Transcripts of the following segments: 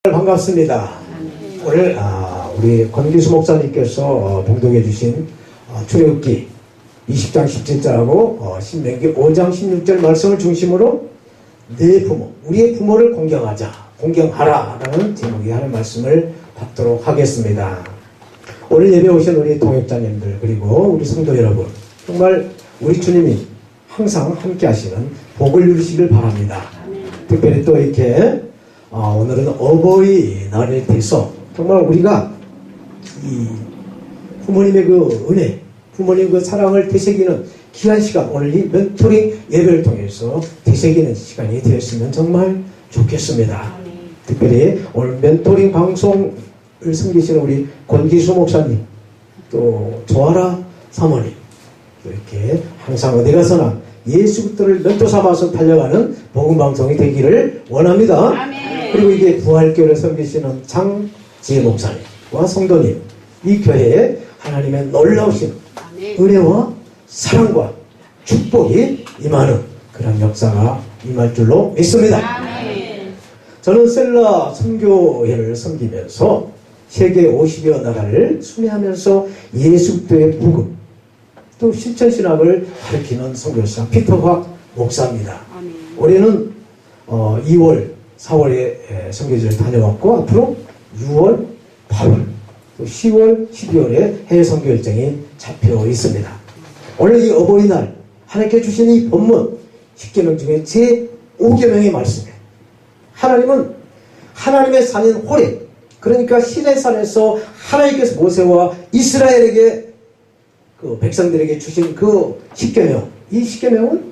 반갑습니다. 오늘 우리 권기수 목사님께서 봉독해 주신 출애굽기 20장 17절하고 신명기 5장 16절 말씀을 중심으로 내 부모, 우리의 부모를 공경하자, 공경하라 라는 제목의 하는 말씀을 받도록 하겠습니다. 오늘 예배 오신 우리 동역자님들 그리고 우리 성도 여러분, 정말 우리 주님이 항상 함께 하시는 복을 누리시길 바랍니다. 특별히 또 이렇게 오늘은 어버이날에 대해서 정말 우리가 이 부모님의 그 은혜, 부모님 그 사랑을 되새기는 귀한 시간, 오늘 이 멘토링 예배를 통해서 되새기는 시간이 되었으면 정말 좋겠습니다. 특별히 오늘 멘토링 방송을 섬기시는 우리 권기수 목사님, 또 조아라 사모님, 또 이렇게 항상 어디 가서나 예수 그리스도를 멘토 삼아서 달려가는 복음 방송이 되기를 원합니다. 아멘. 그리고 이게 부활교회를 섬기시는 장지혜 목사님과 성도님, 이 교회에 하나님의 놀라우신 은혜와 사랑과 축복이 임하는 그런 역사가 임할 줄로 믿습니다. 아멘. 저는 셀라 선교회를 섬기면서 세계 50여 나라를 순회하면서 예수 그리스도의 복음 또 실천신학을 가르치는 선교사 피터 박 목사입니다. 아멘. 올해는 2월, 4월에 선교지를 다녀왔고 앞으로 6월, 8월, 또 10월, 12월에 해외 선교 일정이 잡혀 있습니다. 오늘 이 어버이날 하나님께 주신 이 본문 10계명 중에 제 5계명의 말씀에 하나님은 하나님의 산인 호렙, 그러니까 시내산에서 하나님께서 모세와 이스라엘에게 그 백성들에게 주신 그 10계명, 이 10계명은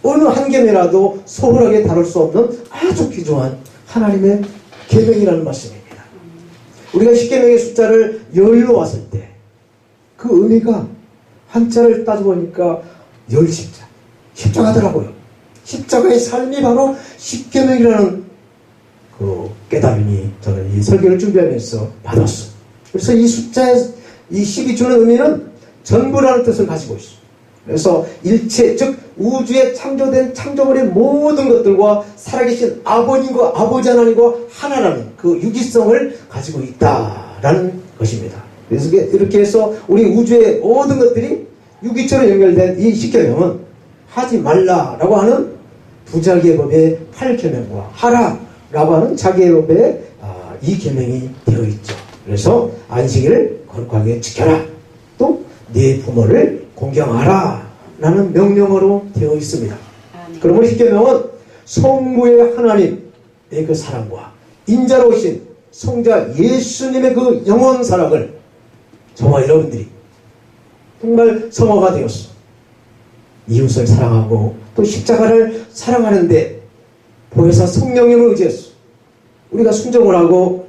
어느 한 계명이라도 소홀하게 다룰 수 없는 아주 귀중한 하나님의 계명이라는 말씀입니다. 우리가 10계명의 숫자를 열로 왔을 때 그 의미가 한자를 따져보니까 열십자, 십자가더라고요. 십자가의 삶이 바로 10계명이라는 그 깨달음이 저는 이 설교를 준비하면서 받았어요. 그래서 이 숫자의 이 10이 주는 의미는 전부라는 뜻을 가지고 있어요. 그래서 일체, 즉 우주에 창조된 창조물의 모든 것들과 살아계신 아버님과 아버지 하나님과 하나라는 그 유기성을 가지고 있다라는 것입니다. 그래서 이렇게 해서 우리 우주의 모든 것들이 유기처럼 연결된 이 10계명은 하지 말라라고 하는 부자기의 법의 8계명과 하라라고 하는 자기의 법의 2계명이 되어 있죠. 그래서 안식일을 거룩하게 지켜라, 또 네 부모를 공경하라 라는 명령어로 되어 있습니다. 그러므로 10계명은 성부의 하나님의 그 사랑과 인자로우신 성자 예수님의 그 영원 사랑을 저와 여러분들이 정말 성화가 되었어. 이웃을 사랑하고 또 십자가를 사랑하는데 보혜사 성령님을 의지했어. 우리가 순종을 하고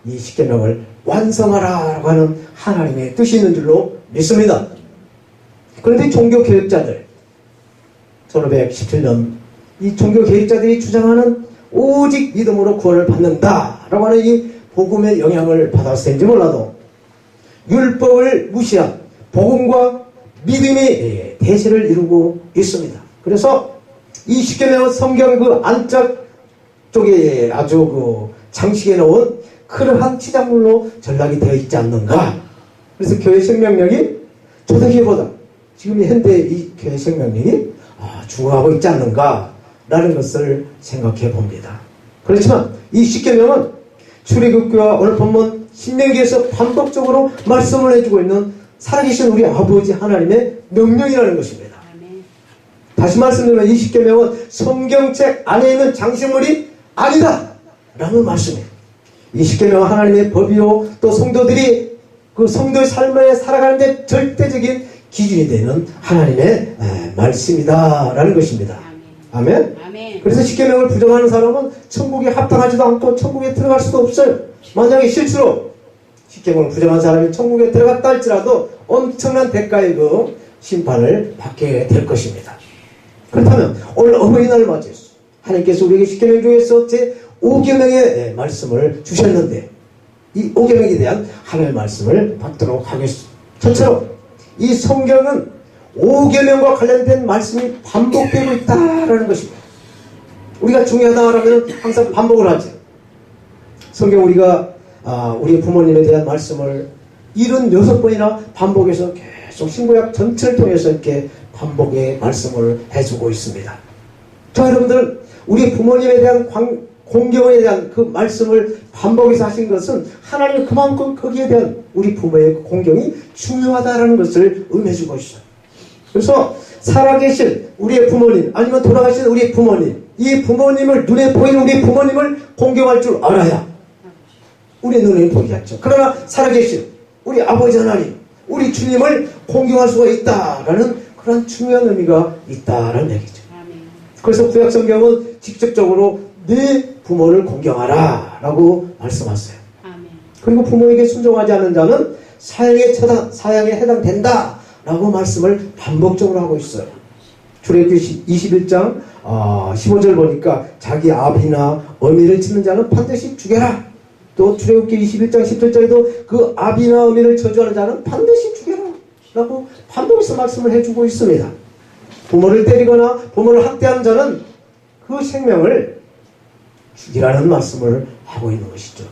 이 10계명을 완성하라라고 하는 하나님의 뜻이 있는 줄로 믿습니다. 그런데 종교개혁자들, 1517년 이 종교개혁자들이 주장하는 오직 믿음으로 구원을 받는다라고 하는 이 복음의 영향을 받았을지 몰라도 율법을 무시한 복음과 믿음이 대세를 이루고 있습니다. 그래서 이 10계명은 성경 그 안짝 쪽에 아주 그 장식해 놓은 그러한 치장물로 전락이 되어 있지 않는가. 그래서 교회 생명력이 초대교회보다 지금 현대 이 교회 생명력이 중화하고 있지 않는가라는 것을 생각해 봅니다. 그렇지만 이 10계명은 출애굽기와 오늘 본문 신명기에서 반복적으로 말씀을 해주고 있는 살아계신 우리 아버지 하나님의 명령이라는 것입니다. 다시 말씀드리면 이 10계명은 성경책 안에 있는 장식물이 아니다 라는 말씀이에요. 이 10계명은 하나님의 법이요, 또 성도들이 그 성도의 삶에 살아가는데 절대적인 기준이 되는 하나님의 말씀이다 라는 것입니다. 아멘? 아멘. 그래서 10계명을 부정하는 사람은 천국에 합당하지도 않고 천국에 들어갈 수도 없어요. 만약에 실수로 10계명을 부정한 사람이 천국에 들어갔다 할지라도 엄청난 대가의 그 심판을 받게 될 것입니다. 그렇다면 오늘 어버이날을 맞이해서 하나님께서 우리에게 10계명 중에서 제 5계명의 말씀을 주셨는데 이 5계명에 대한 하나님의 말씀을 받도록 하겠습니다. 저처럼 이 성경은 5계명과 관련된 말씀이 반복되고 있다라는 것입니다. 우리가 중요하다고 하면 항상 반복을 하죠. 성경 우리가 우리 부모님에 대한 말씀을 76번이나 반복해서 계속 신구약 전체를 통해서 이렇게 반복의 말씀을 해주고 있습니다. 저 여러분들은 우리 부모님에 대한 공경에 대한 그 말씀을 반복해서 하신 것은 하나님 그만큼 거기에 대한 우리 부모의 공경이 중요하다는 것을 의미해주고 있어요. 그래서 살아계신 우리의 부모님 아니면 돌아가신 우리 부모님, 이 부모님을 눈에 보이는 우리 부모님을 공경할 줄 알아야 우리 눈에 보이지 않죠. 그러나 살아계신 우리 아버지 하나님, 우리 주님을 공경할 수가 있다라는 그런 중요한 의미가 있다라는 얘기죠. 그래서 구약 성경은 직접적으로 네 부모를 공경하라 라고 말씀하세요. 그리고 부모에게 순종하지 않는 자는 사형에 해당된다 라고 말씀을 반복적으로 하고 있어요. 출애굽기 21장 15절 보니까 자기 아비나 어미를 치는 자는 반드시 죽여라. 또 출애굽기 21장 17절에도 그 아비나 어미를 저주하는 자는 반드시 죽여라 라고 반복해서 말씀을 해주고 있습니다. 부모를 때리거나 부모를 학대하는 자는 그 생명을 죽이라는 말씀을 하고 있는 것이죠.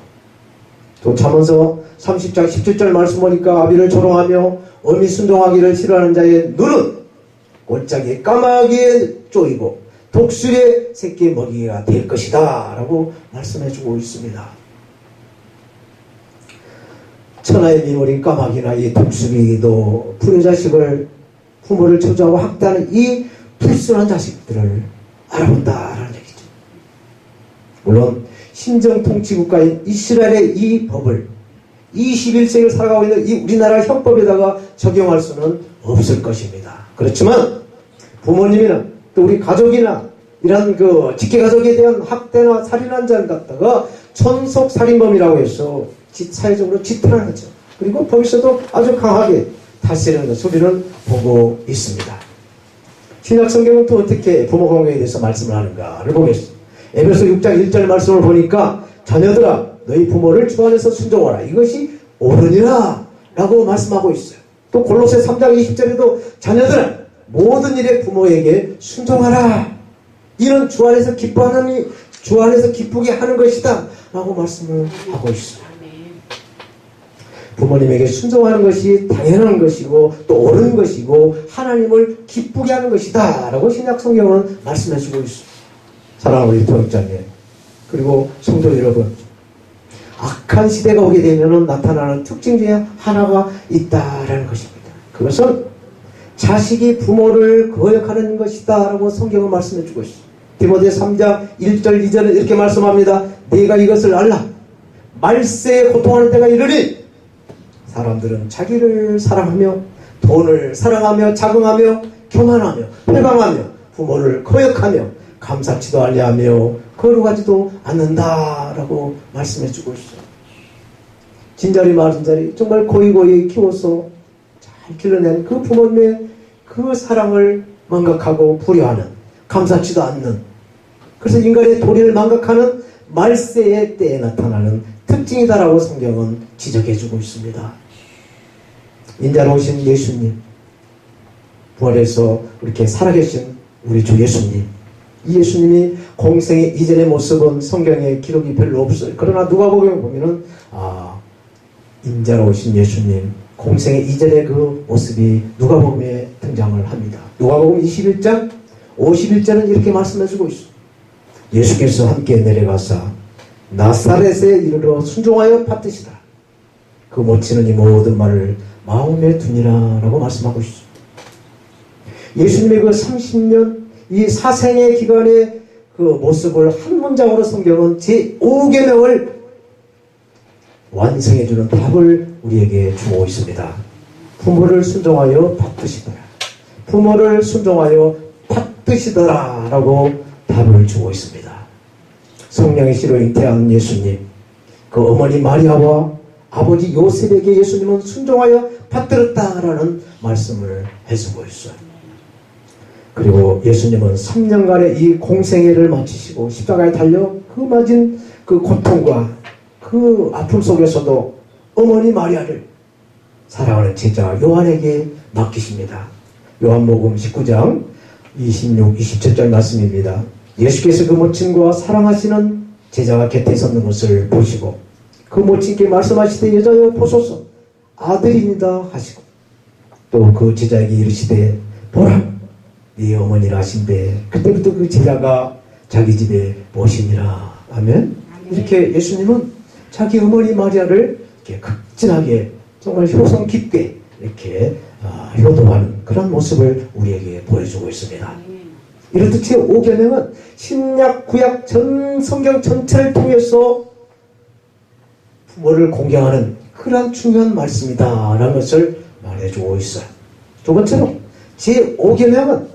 또 잠언서 30장 17절 말씀 보니까 아비를 조롱하며 어미 순종하기를 싫어하는 자의 눈은 골짜기에 까마귀에 쪼이고 독수리의 새끼의 먹이가 될 것이다 라고 말씀해주고 있습니다. 천하의 미물인 까마귀나 이 독수리도 불효자식을 부모를 저주하고 학대하는 이 불순한 자식들을 알아본다라는 얘기죠. 물론 신정통치국가인 이스라엘의 이 법을 21세기를 살아가고 있는 이 우리나라 형법에다가 적용할 수는 없을 것입니다. 그렇지만 부모님이나 또 우리 가족이나 이런 그 직계가족에 대한 학대나 살인한 자를 갖다가 천속살인범이라고 해서 사회적으로 지탄하죠. 그리고 법에서도 아주 강하게 다스리는 소리를 보고 있습니다. 신약 성경은 또 어떻게 부모 공경에 대해서 말씀을 하는가를 보겠습니다. 에베소 6장 1절 말씀을 보니까 자녀들아 너희 부모를 주 안에서 순종하라 이것이 옳으니라 라고 말씀하고 있어요. 또 골로새 3장 20절에도 자녀들아 모든 일에 부모에게 순종하라 이는 주 안에서 기뻐하는 주 안에서 기쁘게 하는 것이다 라고 말씀을 하고 있어요. 부모님에게 순종하는 것이 당연한 것이고 또 옳은 것이고 하나님을 기쁘게 하는 것이다 라고 신약 성경은 말씀해주고 있습니다. 사랑하는 우리 동역자님 그리고 성도 여러분, 악한 시대가 오게 되면 나타나는 특징 중에 하나가 있다라는 것입니다. 그것은 자식이 부모를 거역하는 것이다 라고 성경은 말씀해주고 있습니다. 디모데 3장 1절 2절은 이렇게 말씀합니다. 내가 이것을 알라 말세에 고통하는 때가 이르니 사람들은 자기를 사랑하며 돈을 사랑하며 자긍하며 교만하며 회방하며 부모를 거역하며 감사치도 아니하며 거룩하지도 않는다라고 말씀해주고 있어요. 진자리 말은자리 정말 고이고이 키워서 잘 길러낸 그 부모님의 그 사랑을 망각하고 불효하는 감사치도 않는 그래서 인간의 도리를 망각하는 말세의 때에 나타나는 특징이다라고 성경은 지적해주고 있습니다. 인자로우신 예수님, 부활해서 이렇게 살아계신 우리 주 예수님, 이 예수님이 공생의 이전의 모습은 성경에 기록이 별로 없어요. 그러나 누가복음에 보면은 인자로우신 예수님 공생의 이전의 그 모습이 누가복음에 등장을 합니다. 누가복음 21장 51절은 이렇게 말씀해주고 있어요. 예수께서 함께 내려가사 나사렛에 이르러 순종하여 받으시다. 그 못치는 이 모든 말을 마음에 두니라 라고 말씀하고 있어요. 예수님의 그 30년 이 사생의 기간의 그 모습을 한 문장으로 성경은 제5계명을 완성해주는 답을 우리에게 주고 있습니다. 부모를 순종하여 받으시더라. 부모를 순종하여 받으시더라 라고 답을 주고 있습니다. 성령의 씨로 잉태한 예수님, 그 어머니 마리아와 아버지 요셉에게 예수님은 순종하여 받들었다라는 말씀을 해주고 있어요. 그리고 예수님은 3년간의 이 공생애를 마치시고 십자가에 달려 그 맞은 그 고통과 그 아픔 속에서도 어머니 마리아를 사랑하는 제자 요한에게 맡기십니다. 요한복음 19장 26, 27절 말씀입니다. 예수께서 그 모친과 사랑하시는 제자가 곁에 섰는 것을 보시고 그 모친께 말씀하시되 여자여 보소서 아들입니다 하시고 또 그 제자에게 이르시되 보라 네 어머니라 하신대 그때부터 그 제자가 자기 집에 모시니라. 아멘. 이렇게 예수님은 자기 어머니 마리아를 이렇게 극진하게 정말 효성 깊게 이렇게 효도하는 그런 모습을 우리에게 보여주고 있습니다. 이렇듯 제5계명은 신약 구약 전 성경 전체를 통해서 부모를 공경하는 그런 중요한 말씀이다 라는 것을 말해주고 있어요. 두 번째로 제5계명은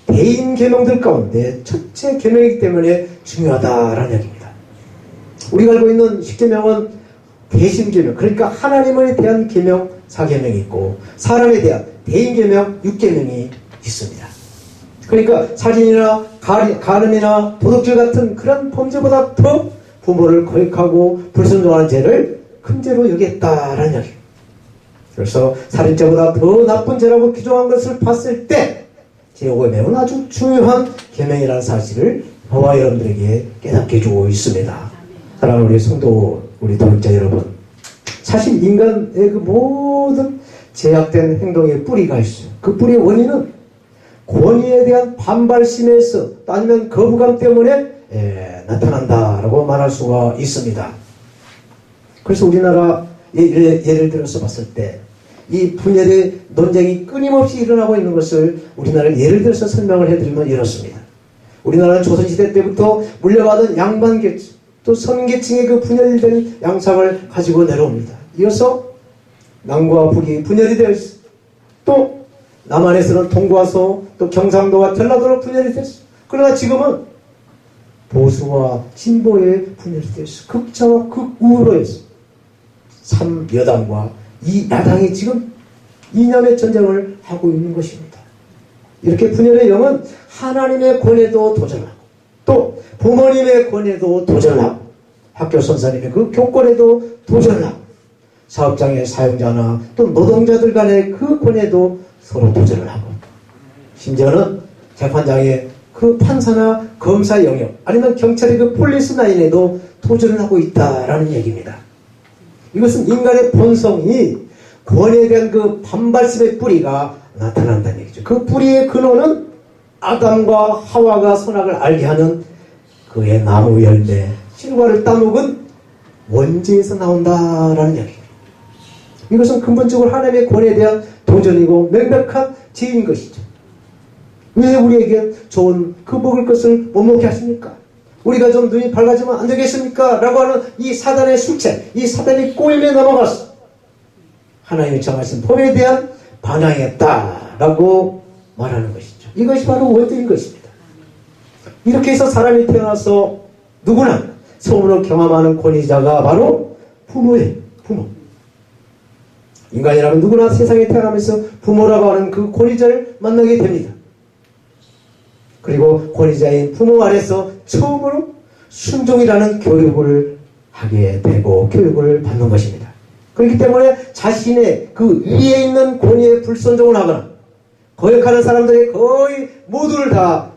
대인 계명들 가운데 첫째 계명이기 때문에 중요하다라는 얘기입니다. 우리가 알고 있는 10계명은 대신 계명, 그러니까 하나님에 대한 계명 4계명이 있고 사람에 대한 대인 계명 6계명이 있습니다. 그러니까 살인이나 간음이나 도둑질 같은 그런 범죄보다 더 부모를 거역하고 불순종하는 죄를 큰 죄로 여겼다라는 이야기. 그래서 살인죄보다 더 나쁜 죄라고 규정한 것을 봤을 때 제5계명은 아주 중요한 계명이라는 사실을 저와 여러분들에게 깨닫게 해주고 있습니다. 사랑하는 우리 성도, 우리 동역자 여러분, 사실 인간의 그 모든 제약된 행동의 뿌리가 있어요. 그 뿌리의 원인은 권위에 대한 반발심에서 아니면 거부감 때문에 나타난다라고 말할 수가 있습니다. 그래서 우리나라 예를 들어서 봤을 때 이 분열의 논쟁이 끊임없이 일어나고 있는 것을 우리나라를 예를 들어서 설명을 해드리면 이렇습니다. 우리나라는 조선시대 때부터 물려받은 양반계층 또 서민계층의 그 분열된 양상을 가지고 내려옵니다. 이어서 남과 북이 분열이 되어 있어. 또 남한에서는 동구와서 또 경상도와 전라도로 분열이 됐어. 그러나 지금은 보수와 진보의 분열이 되어 있어. 극좌와 극우로 해서 3여당과 이 야당이 지금 이념의 전쟁을 하고 있는 것입니다. 이렇게 분열의 영은 하나님의 권위에도 도전하고 또 부모님의 권위에도 도전하고 학교 선생님의 그 교권에도 도전하고 사업장의 사용자나 또 노동자들 간의 그 권위에도 서로 도전을 하고 심지어는 재판장의 그 판사나 검사 영역 아니면 경찰의 그 폴리스 라인에도 도전을 하고 있다라는 얘기입니다. 이것은 인간의 본성이 권위에 대한 그 반발심의 뿌리가 나타난다는 얘기죠. 그 뿌리의 근원은 아담과 하와가 선악을 알게 하는 그의 나무 열매, 실과를 따먹은 원죄에서 나온다라는 얘기입니다. 이것은 근본적으로 하나님의 권위에 대한 도전이고 명백한 죄인 것이죠. 왜 우리에게 좋은 그 먹을 것을 못 먹게 하십니까? 우리가 좀 눈이 밝아지면 안 되겠습니까? 라고 하는 이 사단의 술책, 이 사단이 꼬임에 넘어갔어. 하나님이 정하신 법에 대한 반항이었다라고 말하는 것이죠. 이것이 바로 원죄인 것입니다. 이렇게 해서 사람이 태어나서 누구나 처음으로 경험하는 권위자가 바로 부모예요. 부모. 인간이라면 누구나 세상에 태어나면서 부모라고 하는 그 권위자를 만나게 됩니다. 그리고 권위자인 부모 아래서 처음으로 순종이라는 교육을 하게 되고 교육을 받는 것입니다. 그렇기 때문에 자신의 그 위에 있는 권위에 불순종을 하거나 거역하는 사람들의 거의 모두를 다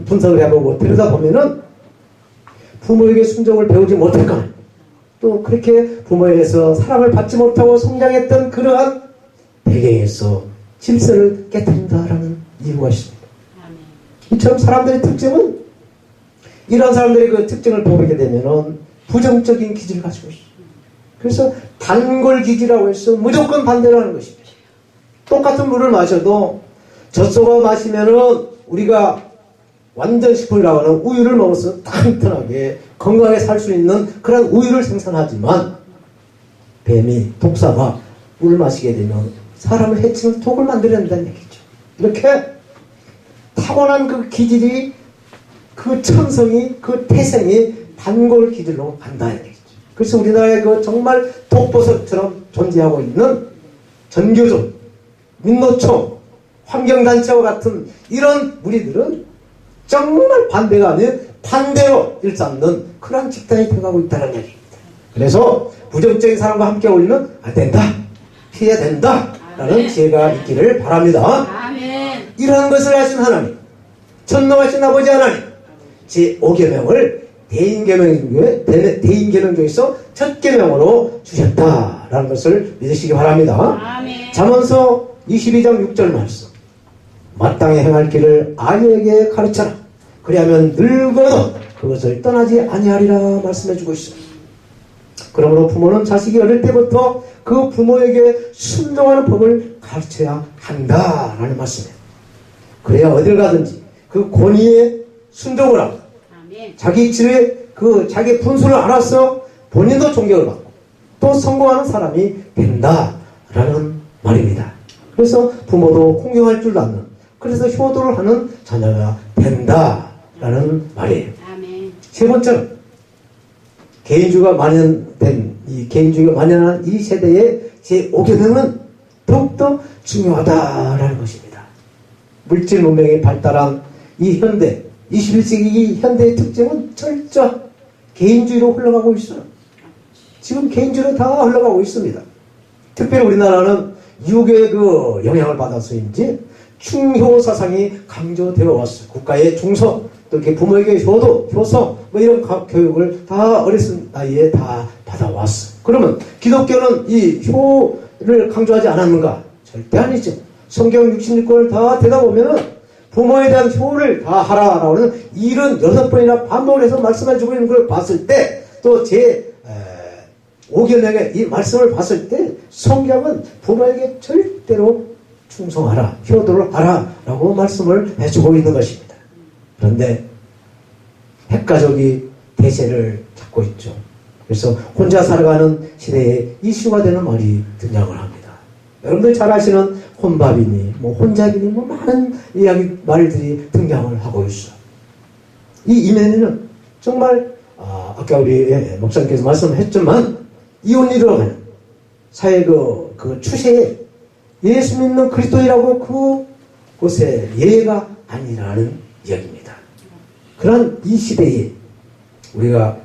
분석을 해보고 들여다보면은 부모에게 순종을 배우지 못했거나 또 그렇게 부모에게서 사랑을 받지 못하고 성장했던 그러한 배경에서 질서를 깨뜨린다라는 이유가 있습니다. 이처럼 사람들의 특징은 이런 사람들의 그 특징을 보게 되면은 부정적인 기질을 가지고 있어요. 그래서 단골 기질이라고 해서 무조건 반대를 하는 것입니다. 똑같은 물을 마셔도 젖소가 마시면은 우리가 완전 식품이라고 하는 우유를 먹어서 튼튼하게 건강하게 살 수 있는 그런 우유를 생산하지만 뱀이 독사가 물을 마시게 되면 사람을 해치는 독을 만들어낸다는 얘기죠. 이렇게 타고난 그 기질이 그 천성이 그 태생이 단골 기질로 간다는 얘기죠. 그래서 우리나라에 그 정말 독보석처럼 존재하고 있는 전교조, 민노총, 환경단체와 같은 이런 무리들은 정말 반대가 아닌 반대로 일삼는 그런 집단이 되어가고 있다는 얘기입니다. 그래서 부정적인 사람과 함께 어울리면 안 된다, 피해야 된다 라는 지혜가 있기를 바랍니다. 이러한 것을 하신 하나님, 전능하신 아버지 하나님, 제5계명을 대인계명 중에서 첫 계명으로 주셨다라는 것을 믿으시기 바랍니다. 아멘. 잠언서 22장 6절 말씀. 마땅히 행할 길을 아이에게 가르쳐라. 그리하면 늙어도 그것을 떠나지 아니하리라 말씀해주고 있습니다. 그러므로 부모는 자식이 어릴 때부터 그 부모에게 순종하는 법을 가르쳐야 한다라는 말씀이에요. 그래야 어딜 가든지 그 권위에 순종을 하고 아멘. 자기 질에 자기 분수를 알아서 본인도 존경을 받고 또 성공하는 사람이 된다라는 말입니다. 그래서 부모도 공경할 줄 아는, 그래서 효도를 하는 자녀가 된다라는 말이에요. 아멘. 세 번째는 개인주의가 만연한 이 세대의 제5계명은 더욱더 중요하다라는 것입니다. 물질 문명이 발달한 이 현대 21세기 현대의 특징은 철저한 개인주의로 흘러가고 있어요. 지금 개인주의로 다 흘러가고 있습니다. 특별히 우리나라는 유교의 그 영향을 받아서인지 충효 사상이 강조되어 왔어요. 국가의 중서, 또 이렇게 부모에게 효도, 효성, 뭐 이런 교육을 다 어렸을 나이에 다 받아왔어요. 그러면 기독교는 이 효를 강조하지 않았는가? 절대 아니죠. 성경 66권을 다 되다 보면은 부모에 대한 효를 다 하라라고 하는 76번이나 반복을 해서 말씀해주고 있는 걸 봤을 때, 또 제 5계명의 이 말씀을 봤을 때 성경은 부모에게 절대로 충성하라, 효도를 하라라고 말씀을 해주고 있는 것입니다. 그런데 핵가족이 대세를 잡고 있죠. 그래서 혼자 살아가는 시대에 이슈가 되는 말이 등장을 합니다. 여러분들 잘 아시는 혼밥이니 뭐 혼잡이니 뭐 많은 말들이 등장을 하고 있어요. 이 이면에는 정말 아까 우리 목사님께서 말씀했지만 이혼이라고 하는 사회 그 추세에 예수 믿는 그리스도인이라고 그곳에 예가 아니라는 이야기입니다. 그런 이 시대에 우리가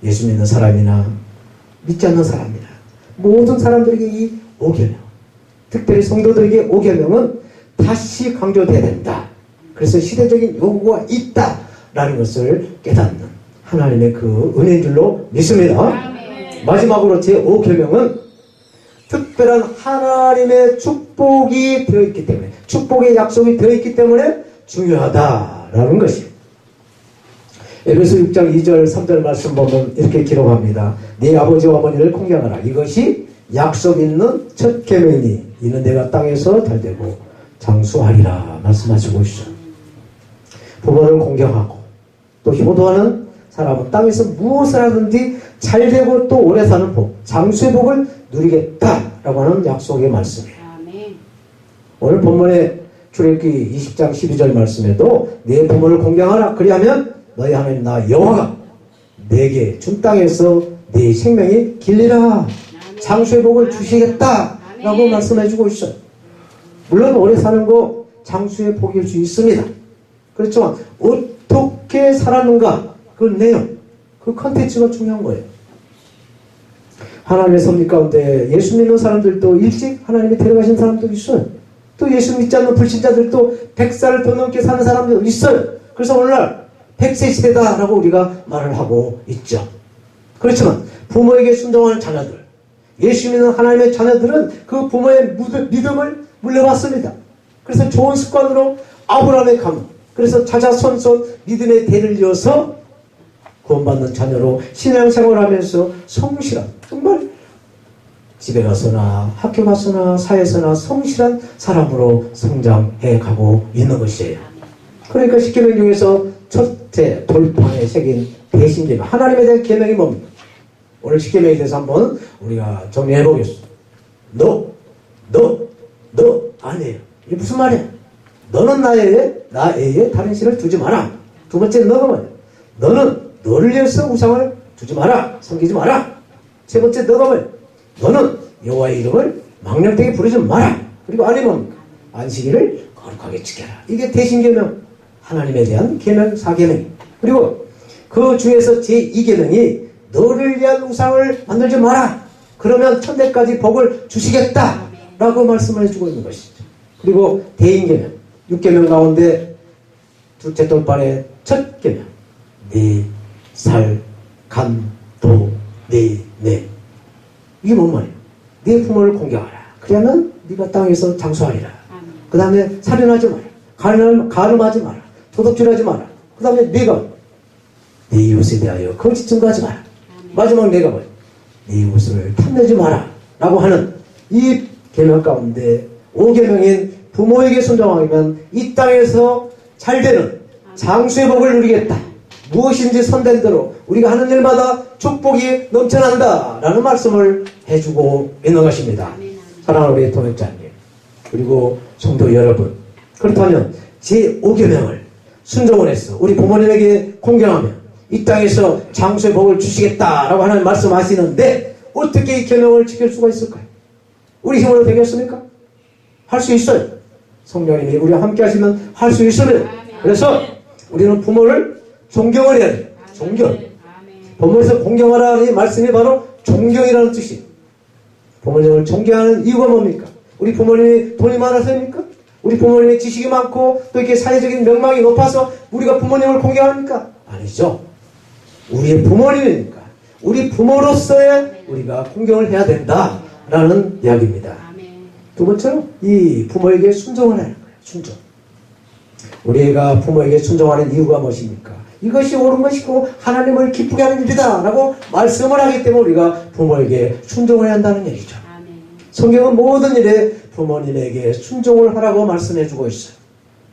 예수 믿는 사람이나 믿지 않는 사람이나 모든 사람들에게 이 5계명, 특별히 성도들에게 5계명은 다시 강조돼야 된다. 그래서 시대적인 요구가 있다라는 것을 깨닫는 하나님의 그 은혜인 줄로 믿습니다. 마지막으로 제5계명은 특별한 하나님의 축복이 되어있기 때문에, 축복의 약속이 되어있기 때문에 중요하다라는 것이에요. 에베소 6장 2절 3절 말씀 보면 이렇게 기록합니다. 네 아버지와 어머니를 공경하라. 이것이 약속 있는 첫 계명이니 이는 내가 땅에서 잘되고 장수하리라 말씀하시고 있어요. 부모를 공경하고 또 효도하는 사람은 땅에서 무엇을 하든지 잘되고 또 오래 사는 복, 장수의 복을 누리겠다라고 하는 약속의 말씀이에요. 아멘. 오늘 본문의 출애굽기 20장 12절 말씀에도 네 부모를 공경하라. 그리하면 너희 하나님 나 여호와가 내게 준 땅에서 네 생명이 길리라. 장수의 복을 주시겠다라고 말씀해주고 있어요. 물론 오래 사는 거 장수의 복일 수 있습니다. 그렇지만 어떻게 살았는가 그 내용, 그 컨텐츠가 중요한 거예요. 하나님의 섭리 가운데 예수 믿는 사람들도 일찍 하나님이 데려가신 사람도 있어요. 또 예수 믿지 않는 불신자들도 100살을 더 넘게 사는 사람도 있어요. 그래서 오늘날 100세 시대다라고 우리가 말을 하고 있죠. 그렇지만 부모에게 순종하는 자녀들, 예수 믿는 하나님의 자녀들은 그 부모의 믿음을 물려받습니다. 그래서 좋은 습관으로 아브라함의 가문, 그래서 자자손손 믿음의 대를 이어서 구원받는 자녀로 신앙생활을 하면서 성실한, 정말 집에 가서나 학교 가서나 사회에서나 성실한 사람으로 성장해 가고 있는 것이에요. 그러니까 십계명 중에서 첫째 돌판에 새긴 대신계명, 하나님에 대한 계명이 뭡니까? 오늘 십계명에 대해서 한번 우리가 정리해 보겠습니다. 너 아니에요. 이게 무슨 말이야? 너는 나에게 다른 신을 두지 마라. 두 번째 너가 뭐냐? 너는 너를 위해서 우상을 두지 마라. 섬기지 마라. 세 번째 너가 뭐냐? 너는 여호와의 이름을 망령되게 부르지 마라. 그리고 아니면 안식일을 거룩하게 지켜라. 이게 대신계명, 하나님에 대한 계명 4계명. 그리고 그 중에서 제2계명이 너를 위한 우상을 만들지 마라. 그러면 천대까지 복을 주시겠다라고 말씀을 해주고 있는 것이죠. 그리고 대인계명 6계명 가운데 둘째 돌판의 첫 계명, 네 살, 간, 도, 네, 내. 이게 뭔 말이에요? 네 부모를 공경하라. 그러면 네가 땅에서 장수하리라. 그 다음에 살인하지 마라. 가늠하지 마라. 도둑질하지 마라. 그 다음에 네가 네 이웃에 대하여 거짓 증거하지 마라. 마지막 내가 뭐예요? 네 이웃을 탐내지 마라. 라고 하는 이 계명 가운데 5계명인 부모에게 순종하면 이 땅에서 잘되는 장수의 복을 누리겠다. 무엇인지 선된 대로 우리가 하는 일마다 축복이 넘쳐난다 라는 말씀을 해주고 있는 것입니다. 사랑하는 우리 동역자님 그리고 성도 여러분, 그렇다면 제5계명을 순종을 해서 우리 부모님에게 공경하며 이 땅에서 장수의 복을 주시겠다라고 하는 말씀하시는데 어떻게 이 계명을 지킬 수가 있을까요? 우리 힘으로 되겠습니까? 할 수 있어요. 성령님이 우리와 함께 하시면 할 수 있습니다. 그래서 우리는 부모를 존경을 해야 돼요. 존경. 본문에서 공경하라는 이 말씀이 바로 존경이라는 뜻이에요. 부모님을 존경하는 이유가 뭡니까? 우리 부모님이 돈이 많아서입니까? 우리 부모님의 지식이 많고 또 이렇게 사회적인 명망이 높아서 우리가 부모님을 공경합니까? 아니죠. 우리의 부모님이니까 우리 부모로서의 우리가 공경을 해야 된다라는 이야기입니다. 두 번째로 이 부모에게 순종을 하는 거예요. 순종. 우리가 부모에게 순종하는 이유가 무엇입니까? 이것이 옳은 것이고 하나님을 기쁘게 하는 일이다 라고 말씀을 하기 때문에 우리가 부모에게 순종을 해야 한다는 얘기죠. 성경은 모든 일에 부모님에게 순종을 하라고 말씀해주고 있어요.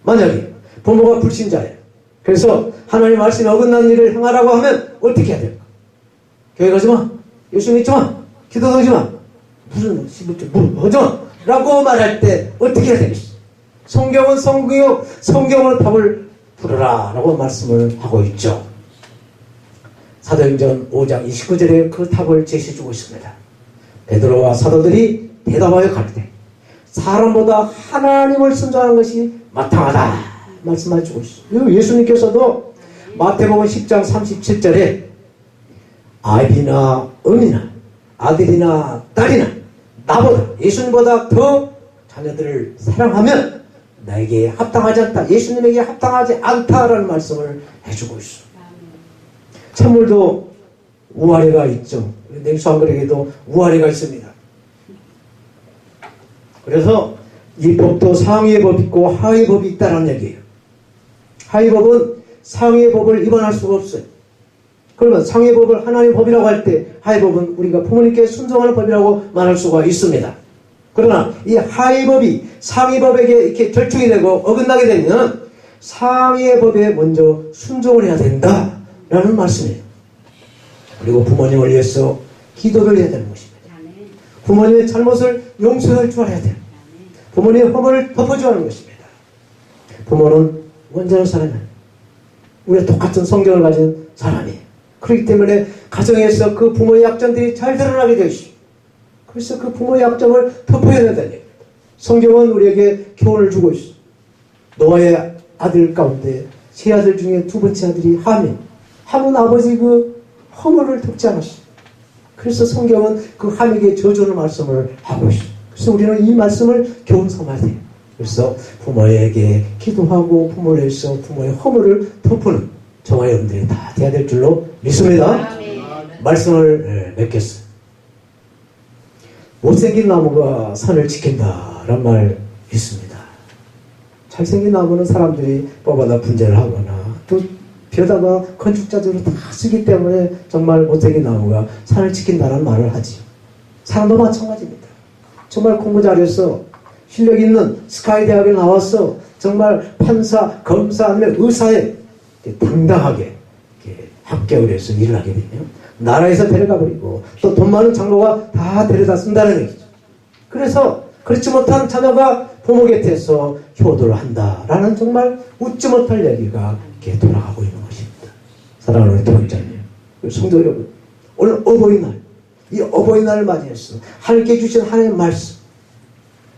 만약에 부모가 불신자예요. 그래서 하나님 말씀에 어긋난 일을 행하라고 하면 어떻게 해야 될까? 교회 가지 마. 예수 믿지 마. 기도도 하지 마. 무슨 11조 하지 마. 라고 말할 때 어떻게 해야 되겠어? 성경은 성경으로 답을 부르라 라고 말씀을 하고 있죠. 사도행전 5장 29절에 그 답을 제시해주고 있습니다. 베드로와 사도들이 대답하여 가르되 사람보다 하나님을 순종하는 것이 마땅하다 말씀해주고 있어요. 예수님께서도 마태복음 10장 37절에 아비나 어미나 아들이나 딸이나 나보다 예수님보다 더 자녀들을 사랑하면 나에게 합당하지 않다. 예수님에게 합당하지 않다라는 말씀을 해주고 있어. 찬물도 우아래가 있죠. 냉수 한 그릇에도 우아래가 있습니다. 그래서 이 법도 상위의 법이 있고 하위의 법이 있다는 얘기예요. 하위의 법은 상위의 법을 위반할 수가 없어요. 그러면 상위의 법을 하나님의 법이라고 할 때 하위의 법은 우리가 부모님께 순종하는 법이라고 말할 수가 있습니다. 그러나 이 하위 법이 상위 법에게 이렇게 결축이 되고 어긋나게 되면 상위의 법에 먼저 순종을 해야 된다라는 말씀이에요. 그리고 부모님을 위해서 기도를 해야 되는 것입니다. 부모님의 잘못을 용서할 줄 알아야 돼요. 부모님의 허물을 덮어줘야 하는 것입니다. 부모는 온전한 사람이에요. 우리가 똑같은 성경을 가진 사람이에요. 그렇기 때문에 가정에서 그 부모의 약점들이 잘 드러나게 되어 있어요. 그래서 그 부모의 약점을 덮어야 된다는 얘기입니다. 성경은 우리에게 교훈을 주고 있어요. 노아의 아들 가운데 세 아들 중에 두 번째 아들이 함이. 함은 아버지 그 허물을 덮지 않았어요. 그래서 성경은 그 함에게 저주는 말씀을 하고 있어요. 그래서 우리는 이 말씀을 교훈 삼아야 돼요. 그래서 부모에게 기도하고 부모를 위해서 부모의 허물을 덮는 저와 여러분들이 다 돼야 될 줄로 믿습니다. 말씀을 맺겠습니다. 못생긴 나무가 산을 지킨다란 말 있습니다. 잘생긴 나무는 사람들이 뽑아다 분재를 하거나 또 벼다가 건축자들로 다 쓰기 때문에 정말 못생긴 나무가 산을 지킨다는 말을 하지요. 사람도 마찬가지입니다. 정말 공부 잘해서 실력 있는 스카이 대학에 나와서 정말 판사, 검사 아니면 의사에 당당하게 합격을 해서 일을 하게 되면 나라에서 데려가 버리고 또 돈 많은 장로가 다 데려다 쓴다는 얘기죠. 그래서 그렇지 못한 자녀가 부모 곁에서 효도를 한다라는 정말 웃지 못할 얘기가 이렇게 돌아가고 있는 것입니다. 사랑하는 우리 동역자님, 성도 여러분, 오늘 어버이날, 이 어버이날을 맞이해서 하나님께 주신 하나님의 말씀,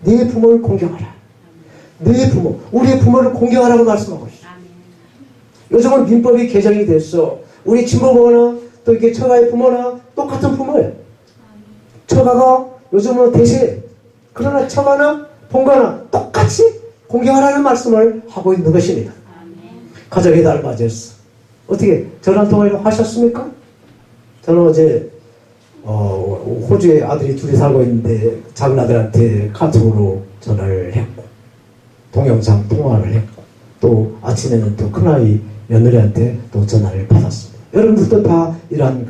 네 부모를 공경하라. 네 부모, 우리의 부모를 공경하라고 말씀하고 있어요. 요즘은 민법이 개정이 돼서 우리 친부모나 또 이렇게 처가의 부모나 똑같은 부모예요. 처가가 요즘은 대세. 그러나 처가나 본가나 똑같이 공경하라는 말씀을 하고 있는 것입니다. 가정의 달 맞이해서 어떻게 전화 통화를 하셨습니까? 저는 어제 호주에 아들이 둘이 살고 있는데 작은 아들한테 카톡으로 전화를 했고 동영상 통화를 했고 또 아침에는 또 큰아이 며느리한테 또 전화를 받았습니다. 여러분들도 다 이러한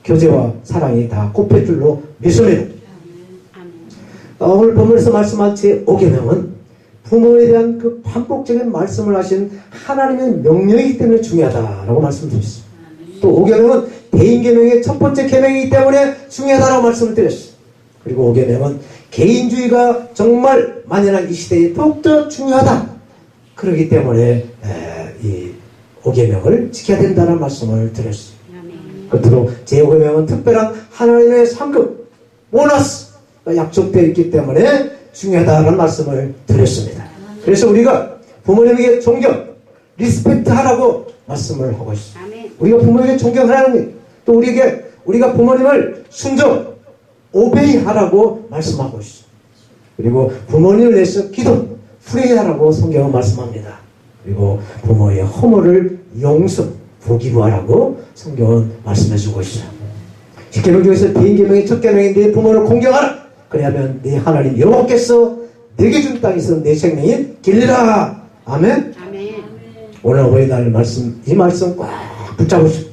교제와 사랑이 다 꽃배줄로 믿습니다. 오늘 본문에서 말씀한 제5계명은 부모에 대한 그 반복적인 말씀을 하신 하나님의 명령이기 때문에 중요하다라고 말씀드렸습니다. 또 5계명은 대인계명의 첫 번째 계명이기 때문에 중요하다라고 말씀을 드렸습니다. 그리고 5계명은 개인주의가 정말 만연한 이 시대에 더욱더 중요하다. 그렇기 때문에 이 5계명을 지켜야 된다는 말씀을 드렸습니다. 끝으로 제5계명은 특별한 하나님의 상급, 보너스가 약속되어 있기 때문에 중요하다는 말씀을 드렸습니다. 그래서 우리가 부모님에게 존경, 리스펙트 하라고 말씀을 하고 있습니다. 우리가 부모에게 존경하라는 또 우리가 부모님을 순종, 오베이 하라고 말씀하고 있습니다. 그리고 부모님을 위해서 기도, 프레이하라고 성경은 말씀합니다. 그리고 부모의 허물을 용서, 보기부하라고 성경은 말씀해주고 있어요. 10계명 중에서 대인계명의 첫 계명인데 부모를 공경하라. 그래야면 네 하나님 여호와께서 내게 준 땅에서 내 생명이 길리라. 아멘. 아멘. 오늘 어버이날 말씀, 이 말씀 꽉 붙잡으시고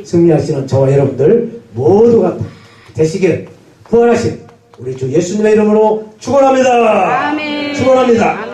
승리하시는 저와 여러분들 모두가 다 되시길 부활하신 우리 주 예수님의 이름으로 축원합니다. 아멘. 축원합니다.